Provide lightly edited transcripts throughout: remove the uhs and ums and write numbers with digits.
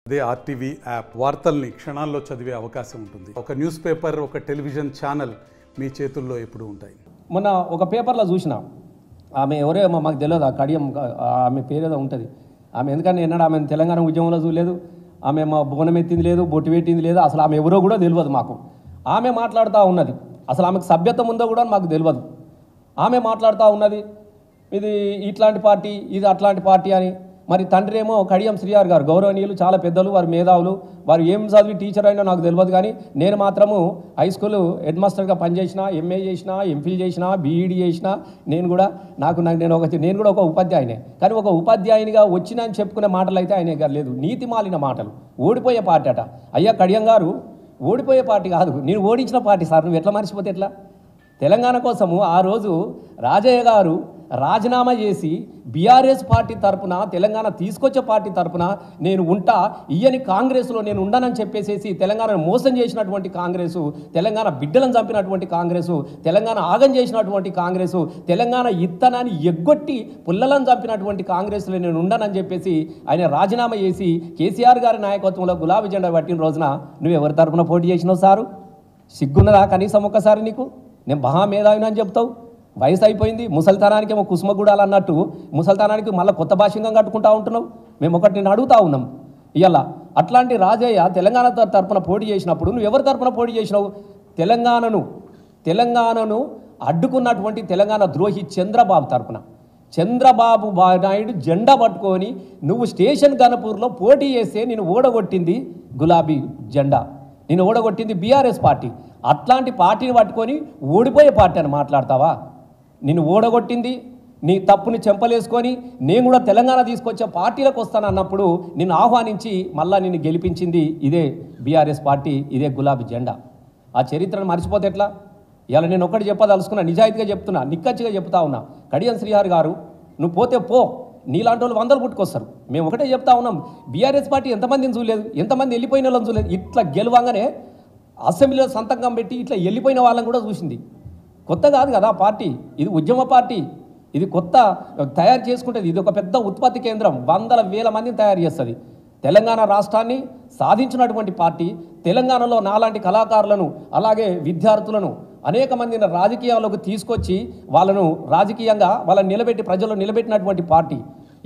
అదే RTV app వార్తల్ని క్షణాల్లో చదివే అవకాశం ఉంటుంది. ఒక న్యూస్ పేపర్, ఒక టెలివిజన్ ఛానల్ మీ చేతుల్లో ఎప్పుడూ ఉంటాయి. మొన్న ఒక పేపర్లో చూసిన ఆమె ఎవరో మాకు తెలియదు, ఆ కడియం ఆమె పేరేదో ఉంటుంది. ఆమె ఎందుకంటే ఎన్నడూ ఆమె తెలంగాణ ఉద్యమంలో చూడలేదు, ఆమె మా బోనం ఎత్తింది లేదు, బొట్టు పెట్టింది లేదు, అసలు ఆమె ఎవరో కూడా తెలియదు మాకు. ఆమె మాట్లాడుతూ ఉన్నది, అసలు ఆమెకు సభ్యత్వం ఉందో కూడా మాకు తెలియదు. ఆమె మాట్లాడుతూ ఉన్నది ఇది ఇట్లాంటి పార్టీ, ఇది అట్లాంటి పార్టీ అని. మరి తండ్రి ఏమో కడియం శ్రీఆర్ గారు గౌరవనీయులు, చాలా పెద్దలు, వారు మేధావులు, వారు ఏం చదివి టీచర్ అయినా నాకు తెలియదు. కానీ నేను మాత్రము హై స్కూల్ హెడ్ మాస్టర్గా పనిచేసిన, ఎంఏ చేసిన, ఎంఫిల్ చేసిన, బీఈడీ చేసిన. నేను కూడా ఒక ఉపాధ్యాయునే. కానీ ఒక ఉపాధ్యాయునిగా వచ్చిన అని చెప్పుకునే మాటలు అయితే ఆయన గారు లేదు, నీతి మాలిన మాటలు. ఓడిపోయే పార్టీ అట. అయ్యా కడియం గారు, ఓడిపోయే పార్టీ కాదు, నేను ఓడించిన పార్టీ సార్, నువ్వు ఎట్లా మర్చిపోతే ఎట్లా? తెలంగాణ కోసము ఆ రోజు రాజయ్య గారు రాజీనామా చేసి బీఆర్ఎస్ పార్టీ తరపున, తెలంగాణ తీసుకొచ్చే పార్టీ తరపున నేను ఉంటా, ఈయని కాంగ్రెస్లో నేను ఉండనని చెప్పేసేసి తెలంగాణను మోసం చేసినటువంటి కాంగ్రెసు, తెలంగాణ బిడ్డలను చంపినటువంటి కాంగ్రెసు, తెలంగాణ ఆగం చేసినటువంటి కాంగ్రెసు, తెలంగాణ ఇత్తనాన్ని ఎగ్గొట్టి పుల్లలను చంపినటువంటి కాంగ్రెస్లో నేను ఉండనని చెప్పేసి ఆయన రాజీనామా చేసి కేసీఆర్ గారి నాయకత్వంలో గులాబీ జెండా పట్టిన రోజున నువ్వు ఎవరి తరపున పోటీ చేసినావు సారు? సిగ్గున్నదా కనీసం ఒక్కసారి నీకు? నేను మహామేధావిని అని చెప్తావు. వయసు అయిపోయింది, ముసలితనానికి ఏమో కుసుమగూడాలు అన్నట్టు ముసలితనానికి మళ్ళీ కొత్త భాషంగా కట్టుకుంటా ఉంటున్నావు. మేము ఒకటి నేను అడుగుతా ఉన్నాం ఇవాళ. అట్లాంటి రాజయ్య తెలంగాణ తరపున పోటీ చేసినప్పుడు నువ్వు ఎవరి తరపున పోటీ చేసినావు? తెలంగాణను అడ్డుకున్నటువంటి తెలంగాణ ద్రోహి చంద్రబాబు తరపున. చంద్రబాబు నాయుడు జెండా పట్టుకొని నువ్వు స్టేషన్ గణపూర్లో పోటీ చేస్తే నేను ఓడగొట్టింది గులాబీ జెండా, నేను ఓడగొట్టింది బీఆర్ఎస్ పార్టీ. అట్లాంటి పార్టీని పట్టుకొని ఓడిపోయే పార్టీ అని మాట్లాడతావా? నిన్ను ఓడగొట్టింది, నీ తప్పుని చెంపలేసుకొని నేను కూడా తెలంగాణ తీసుకొచ్చే పార్టీలకు వస్తానన్నప్పుడు నిన్ను ఆహ్వానించి మళ్ళా నిన్ను గెలిపించింది ఇదే బీఆర్ఎస్ పార్టీ, ఇదే గులాబీ జెండా. ఆ చరిత్రను మర్చిపోతే ఎట్లా? ఇలా నేను ఒకటి చెప్పదలుచుకున్నా, నిజాయితీగా చెప్తున్నా, నిక్కచ్చిగా చెప్తా ఉన్నా. కడియం శ్రీహరి గారు, నువ్వు పోతే పో, నీలాంటి వాళ్ళు 100 పుట్టుకొస్తారు. మేము ఒకటే చెప్తా ఉన్నాం, బీఆర్ఎస్ పార్టీ ఎంతమందిని చూడలేదు, ఎంతమంది వెళ్ళిపోయిన వాళ్ళని చూడలేదు. ఇట్లా గెలవంగానే అసెంబ్లీలో సంతకం పెట్టి ఇట్లా వెళ్ళిపోయిన వాళ్ళని కూడా చూసింది. కొత్త కాదు కదా పార్టీ, ఇది ఉద్యమ పార్టీ, ఇది కొత్త తయారు చేసుకుంటుంది. ఇది ఒక పెద్ద ఉత్పత్తి కేంద్రం, వందల వేల మందిని తయారు చేస్తుంది. తెలంగాణ రాష్ట్రాన్ని సాధించినటువంటి పార్టీ, తెలంగాణలో నాలాంటి కళాకారులను, అలాగే విద్యార్థులను అనేక మందిని రాజకీయాల్లోకి తీసుకొచ్చి వాళ్ళను రాజకీయంగా వాళ్ళని నిలబెట్టి ప్రజల్లో నిలబెట్టినటువంటి పార్టీ.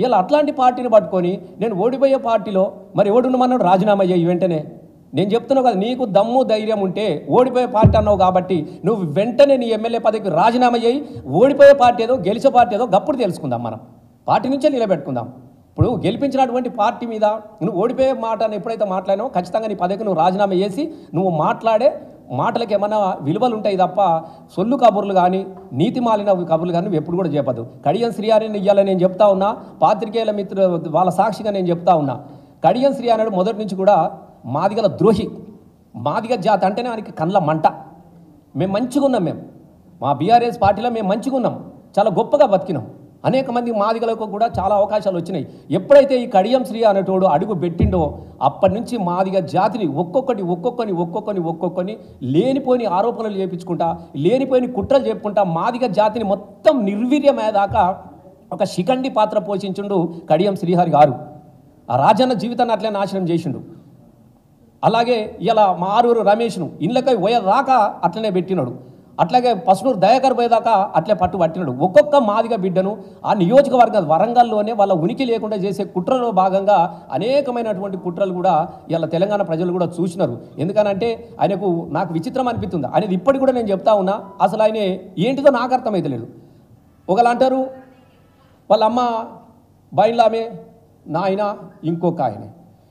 ఇలా అట్లాంటి పార్టీని పట్టుకొని నేను ఓడిపోయే పార్టీలో మరి ఓడున్నమన్నాడు రాజీనామా చేయి వెంటనే. నేను చెప్తున్నావు కదా, నీకు దమ్ము ధైర్యం ఉంటే ఓడిపోయే పార్టీ అన్నావు కాబట్టి నువ్వు వెంటనే నీ ఎమ్మెల్యే పదవికి రాజీనామా చేయి. ఓడిపోయే పార్టీ ఏదో గెలిచే పార్టీ ఏదో గప్పుడు తెలుసుకుందాం, మనం పార్టీ నుంచే నిలబెట్టుకుందాం. ఇప్పుడు గెలిపించినటువంటి పార్టీ మీద నువ్వు ఓడిపోయే మాటను ఎప్పుడైతే మాట్లాడినావో ఖచ్చితంగా నీ పదవికి నువ్వు రాజీనామా చేసి నువ్వు మాట్లాడే మాటలకు ఏమైనా విలువలు ఉంటాయి తప్ప సొల్లు కబుర్లు కానీ నీతి మాలిన కబుర్లు కానీ నువ్వు ఎప్పుడు కూడా చెప్పదు. కడియం శ్రీహరిని ఇవ్వాలని నేను చెప్తా ఉన్నా, పాత్రికేయుల మిత్రులు వాళ్ళ సాక్షిగా నేను చెప్తా ఉన్నా. కడియం శ్రీహరి మొదటి నుంచి కూడా మాదిగల ద్రోహి, మాదిగ జాతి అంటేనే ఆయనకి కండ్ల మంట. మేము మంచిగా ఉన్నాం, మేము మా బీఆర్ఎస్ పార్టీలో మేము మంచిగా ఉన్నాం, చాలా గొప్పగా బతికినాం. అనేక మంది మాదిగలకు కూడా చాలా అవకాశాలు వచ్చినాయి. ఎప్పుడైతే ఈ కడియం శ్రీ అనేటోడు అడుగు పెట్టిండో అప్పటి నుంచి మాదిగ జాతిని ఒక్కొక్కని లేనిపోని ఆరోపణలు చేయించుకుంటా, లేనిపోయిన కుట్రలు చెప్పుకుంటా మాదిగ జాతిని మొత్తం నిర్వీర్యమయ్యేదాకా ఒక శిఖండి పాత్ర పోషించుండు కడియం శ్రీహరి గారు. ఆ రాజన్న జీవితాన్ని అట్లే నాశనం చేసిండు. అలాగే ఇలా మా ఆరూరు రమేష్ను ఇళ్ళకై పోయేదాకా అట్లనే పెట్టినాడు. అట్లాగే పసునూరు దయాకర్ పోయేదాకా అట్లే పట్టినాడు. ఒక్కొక్క మాదిగ బిడ్డను ఆ నియోజకవర్గం వరంగల్లోనే వాళ్ళ ఉనికి లేకుండా చేసే కుట్రలో భాగంగా అనేకమైనటువంటి కుట్రలు కూడా ఇలా తెలంగాణ ప్రజలు కూడా చూసినారు. ఎందుకనంటే ఆయనకు నాకు విచిత్రం అనిపిస్తుంది. అనేది ఇప్పటికి కూడా నేను చెప్తా ఉన్నా, అసలు ఆయన ఏంటిదో నాకు అర్థమైతలేదు. ఒకళ్ళు అంటారు వాళ్ళ అమ్మ బయలామే, నాయన ఇంకొక ఆయనే,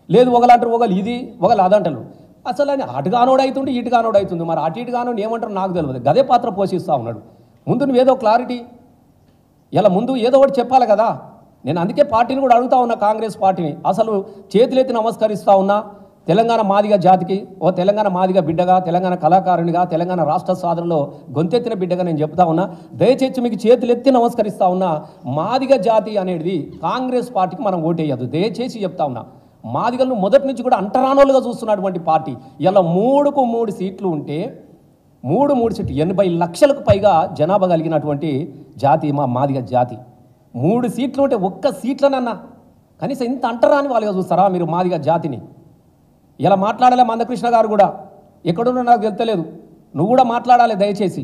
లేదు ఒకళ్ళు అంటారు ఒకళ్ళు ఇది ఒకళ్ళు అదంటారు. అసలు ఆయన అటుగానోడు అవుతుండే ఇటుగానోడు అవుతుంది. మరి అటు ఇటుగానోడు ఏమంటారు నాకు తెలియదు. గదే పాత్ర పోషిస్తూ ఉన్నాడు. ముందు నువ్వేదో క్లారిటీ, ఇలా ముందు ఏదో ఒకటి చెప్పాలి కదా. నేను అందుకే పార్టీని కూడా అడుగుతా ఉన్నా, కాంగ్రెస్ పార్టీని అసలు చేతులెత్తి నమస్కరిస్తూ ఉన్నా. తెలంగాణ మాదిగ జాతికి ఓ తెలంగాణ మాదిగ బిడ్డగా, తెలంగాణ కళాకారునిగా, తెలంగాణ రాష్ట్ర సాధనలో గొంతెత్తిన బిడ్డగా నేను చెప్తా ఉన్నా. దయచేసి మీకు చేతులెత్తి నమస్కరిస్తూ ఉన్నా. మాదిగ జాతి అనేది కాంగ్రెస్ పార్టీకి మనం ఓటేయద్దు, దయచేసి చెప్తా ఉన్నా. మాదిగలను మొదటి నుంచి కూడా అంటరానోలుగా చూస్తున్నటువంటి పార్టీ. ఇలా 3కు 3 సీట్లు ఉంటే 3 సీట్లు 80 లక్షలకు పైగా జనాభా కలిగినటువంటి జాతి మా మాదిగ జాతి. 3 సీట్లు ఉంటే ఒక్క సీట్లనన్నా కనీసం ఇంత అంటరాని వాళ్ళుగా చూస్తారా మీరు మాదిగ జాతిని? ఇలా మాట్లాడాలి మందకృష్ణ గారు కూడా, ఎక్కడున్నా నాకు తెలుస్తలేదు, నువ్వు కూడా మాట్లాడాలి దయచేసి.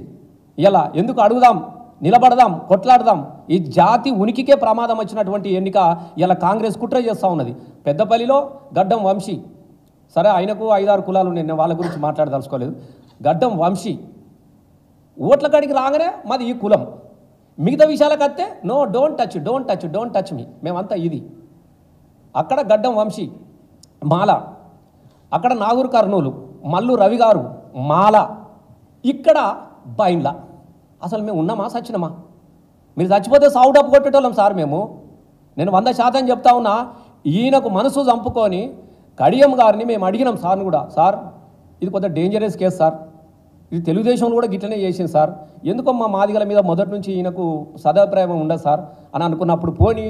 ఇలా ఎందుకు అడుగుదాం, నిలబడదాం, కొట్లాడదాం. ఈ జాతి ఉనికికే ప్రమాదం వచ్చినటువంటి ఎన్నిక ఇలా కాంగ్రెస్ కుట్ర చేస్తూ ఉన్నది. పెద్దపల్లిలో గడ్డం వంశీ, సరే ఆయనకు 5-6 కులాలు, నేను వాళ్ళ గురించి మాట్లాడదలుచుకోలేదు. గడ్డం వంశీ ఓట్ల కాడికి రాగానే మాది ఈ కులం, మిగతా విషయాలకు వస్తే నో, డోంట్ టచ్ మీ, మేమంతా ఇది. అక్కడ గడ్డం వంశీ మాల, అక్కడ నాగూర్ కర్నూలు మల్లు రవి గారు మాల, ఇక్కడ బైండ్ల. అసలు మేము ఉన్నామా సచ్చినమా? మీరు చచ్చిపోతే సావు డప్పు కొట్టేటోళ్ళం సార్ మేము. నేను 100% చెప్తా ఉన్నా. ఈయనకు మనసు చంపుకొని కడియం గారిని మేము అడిగినాం సార్ని కూడా, సార్ ఇది కొంత డేంజరస్ కేసు సార్, ఇది తెలుగుదేశంలో కూడా గిట్లనే చేసింది సార్, ఎందుకో మా మాదిగల మీద మొదటి నుంచి ఈయనకు సదాభిప్రాయం ఉండదు సార్ అని అనుకున్నప్పుడు, పోని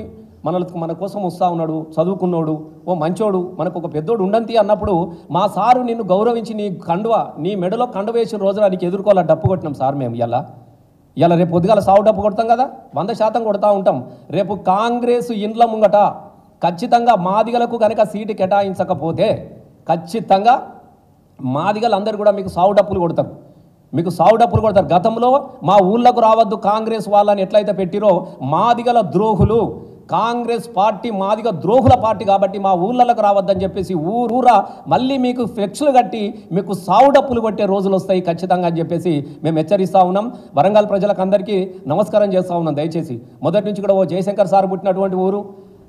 మన కోసం వస్తూ ఉన్నాడు, చదువుకున్నాడు, ఓ మంచోడు, మనకు ఒక పెద్దోడు ఉండంతి అన్నప్పుడు మా సారు నిన్ను గౌరవించి నీ మెడలో కండువ వేసిన రోజున నీకు ఎదుర్కోవాలా డప్పు కొట్టినాం సార్ మేము. ఇలా రేపు పొద్దుగాల సావు డప్పు కొడతాం కదా, 100% కొడతా ఉంటాం. రేపు కాంగ్రెస్ ఇండ్ల ముంగట ఖచ్చితంగా మాదిగలకు కనుక సీటు కేటాయించకపోతే ఖచ్చితంగా మాదిగలందరూ కూడా మీకు సావు డప్పులు కొడతారు, మీకు సావు డప్పులు కొడతారు. గతంలో మా ఊళ్ళకు రావద్దు కాంగ్రెస్ వాళ్ళని ఎట్లయితే పెట్టిరో, మాదిగల ద్రోహులు, కాంగ్రెస్ పార్టీ మాదిగ ద్రోహుల పార్టీ కాబట్టి మా ఊళ్ళకు రావద్దని చెప్పేసి ఊరూరా మళ్ళీ మీకు ఫ్లెక్స్లు కట్టి మీకు సావు డప్పులు కొట్టే రోజులు వస్తాయి ఖచ్చితంగా అని చెప్పేసి మేము హెచ్చరిస్తూ ఉన్నాం. వరంగల్ ప్రజలకు అందరికీ నమస్కారం చేస్తూ ఉన్నాం. దయచేసి మొదటి నుంచి కూడా ఓ జయశంకర్ సార్ పుట్టినటువంటి ఊరు,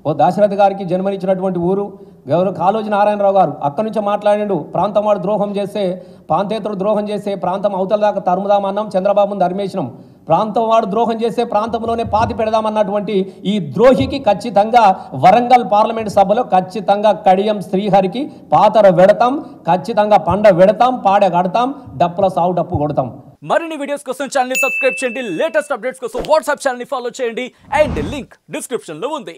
ఓ దాశరథి గారికి జన్మనిచ్చినటువంటి ఊరు, గౌరవ కాళోజీ నారాయణరావు గారు అక్కడి నుంచి మాట్లాడిండు, ప్రాంతం వాడు ద్రోహం చేస్తే, ప్రాంతేతరుడు ద్రోహం చేస్తే ప్రాంతం అవతల దాకా తరుముదామన్నాం, చంద్రబాబును ధర్మేసినాం. ప్రాంతం వాడు ద్రోహం చేస్తే ప్రాంతంలోనే పాతి పెడదామన్నటువంటి ఈ ద్రోహికి ఖచ్చితంగా వరంగల్ పార్లమెంటు సభలో ఖచ్చితంగా కడియం శ్రీహరికి పాతర వెడతాం, ఖచ్చితంగా పండ వెడతాం, పాడ కడతాం, డప్పుల సావు డప్పు కొడతాం. మరిన్ని వీడియోస్ కోసం ఛానల్ ని సబ్స్క్రైబ్ చేయండి, లేటెస్ట్ అప్డేట్స్ కోసం వాట్సాప్ ఛానల్ ని ఫాలో చేయండి, అండ్ లింక్ డిస్క్రిప్షన్ లో ఉంది.